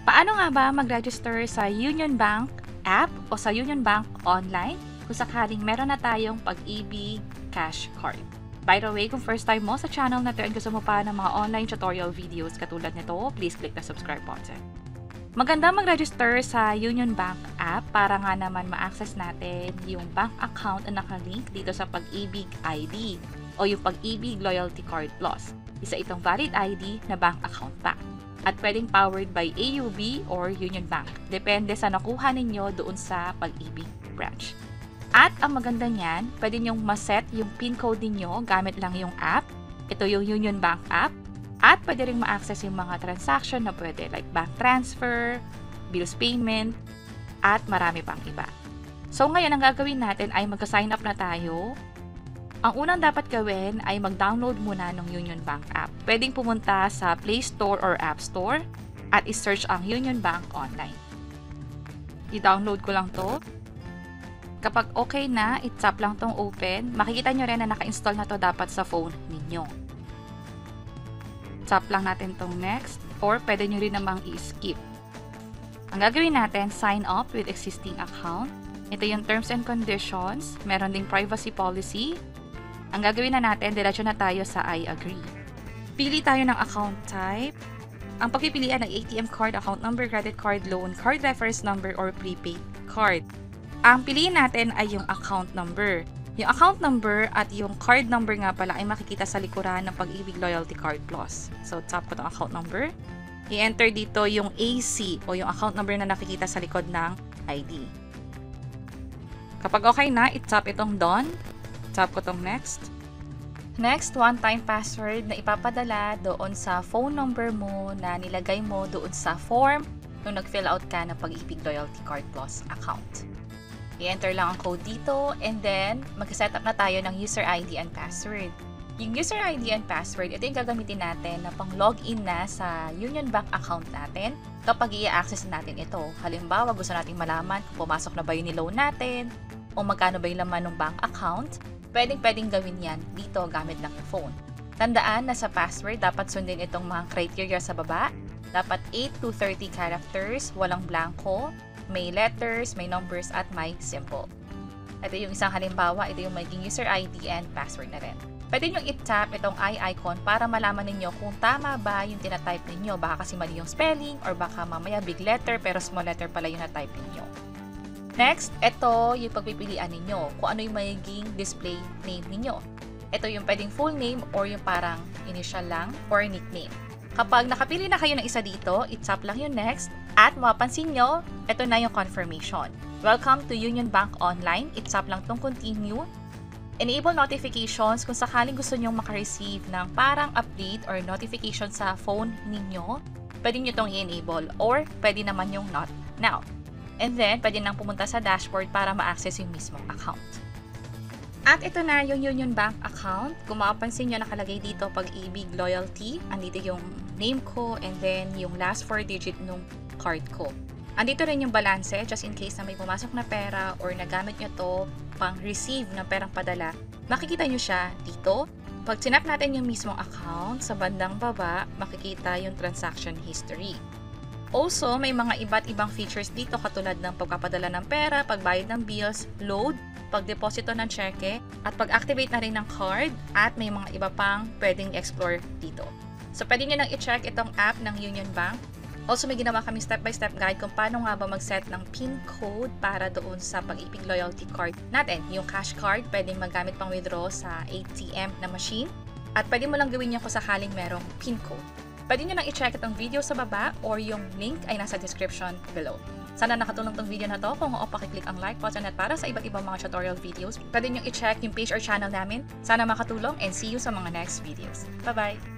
Paano nga ba mag-register sa Union Bank app o sa Union Bank online kung sakaling meron na tayong Pag-ibig Cash Card? By the way, kung first time mo sa channel na to and gusto mo pa ng mga online tutorial videos katulad nito, please click the subscribe button. Maganda mag-register sa Union Bank app para nga naman ma-access natin yung bank account na nakalink dito sa Pag-ibig ID o yung Pag-ibig Loyalty Card Plus. Isa itong valid ID na bank account pa. At pwedeng powered by AUB or Union Bank. Depende sa nakuha ninyo doon sa Pag-ibig branch. At ang maganda niyan, pwede nyong maset yung PIN code ninyo gamit lang yung app. Ito yung Union Bank app. At pwede rin ma-access yung mga transaction na pwede like bank transfer, bills payment, at marami pang iba. So ngayon, ang gagawin natin ay magka-sign up na tayo. Ang unang dapat gawin ay mag-download muna ng Union Bank app. Pwedeng pumunta sa Play Store or App Store at i-search ang Union Bank online. I-download ko lang to. Kapag okay na, i-tap lang tong open. Makikita nyo rin na naka-install na to dapat sa phone ninyo. Tap lang natin tong next or pwede nyo rin namang i-skip. Ang gagawin natin, sign up with existing account. Ito yung terms and conditions. Meron ding privacy policy. Ang gagawin na natin, diretso na tayo sa I agree. Pili tayo ng account type. Ang pagpipilian ng ATM card, account number, credit card, loan, card reference number, or prepaid card. Ang piliin natin ay yung account number. Yung account number at yung card number nga pala ay makikita sa likuran ng Pag-ibig Loyalty Card Plus. So, tap ko itong account number. I-enter dito yung AC o yung account number na nakikita sa likod ng ID. Kapag okay na, i-tap itong done. Tap ko itong next. Next, one-time password na ipapadala doon sa phone number mo na nilagay mo doon sa form nung nag-fill out ka ng Pag-ibig Loyalty Card Plus account. I-enter lang ang code dito and then mag-setup na tayo ng user ID and password. Yung user ID and password, ito yung gagamitin natin na pang-login na sa Union Bank account natin kapag i-access natin ito. Halimbawa, gusto nating malaman kung pumasok na ba yung niloan natin o magkano ba yung laman ng bank account, pwedeng gawin yan dito gamit lang yung phone. Tandaan na sa password, dapat sundin itong mga criteria sa baba. Dapat 8 to 30 characters, walang blanco, may letters, may numbers, at may symbol. Ito yung isang halimbawa, ito yung magiging user ID and password na rin. Pwede nyo i-tap itong eye icon para malaman ninyo kung tama ba yung tinatype ninyo. Baka kasi mali yung spelling or baka mamaya big letter pero small letter pala yung na-type ninyo. Next, ito yung pagpipilian ninyo kung ano yung magiging display name ninyo. Ito yung pwedeng full name or yung parang initial lang or nickname. Kapag nakapili na kayo ng isa dito, i-tap lang yung next at mapapansin nyo, ito na yung confirmation. Welcome to Union Bank Online. I-tap lang tong continue. Enable notifications kung sakaling gusto nyong makareceive ng parang update or notification sa phone ninyo. Pwede nyo itong i-enable or pwede naman yung not now. And then, pwede nang pumunta sa dashboard para ma-access yung mismong account. At ito na yung Union Bank account. Kung mapapansin nyo, nakalagay dito Pag-ibig Loyalty. Andito yung name ko and then yung last 4 digit nung card ko. Andito rin yung balance just in case na may pumasok na pera or nagamit nyo to pang receive ng perang padala. Makikita nyo siya dito. Pag sinap natin yung mismong account, sa bandang baba, makikita yung transaction history. Also, may mga iba't ibang features dito katulad ng pagpapadala ng pera, pagbayad ng bills, load, pagdeposito ng cheque, at pag-activate na rin ng card, at may mga iba pang pwedeng explore dito. So, pwede nyo nang i-check itong app ng Union Bank. Also, may ginawa kami step-by-step guide kung paano nga ba mag-set ng PIN code para doon sa Pag-ibig Loyalty Card natin. Yung cash card, pwedeng magamit pang withdraw sa ATM na machine. At pwede mo lang gawin yan kung sakaling merong PIN code. Pwede nyo nang i-check itong video sa baba or yung link ay nasa description below. Sana nakatulong tong video na to. Kung oo, pakiclick ang like button at para sa iba't ibang mga tutorial videos, pwede nyo i-check yung page or channel namin. Sana makatulong and see you sa mga next videos. Bye-bye!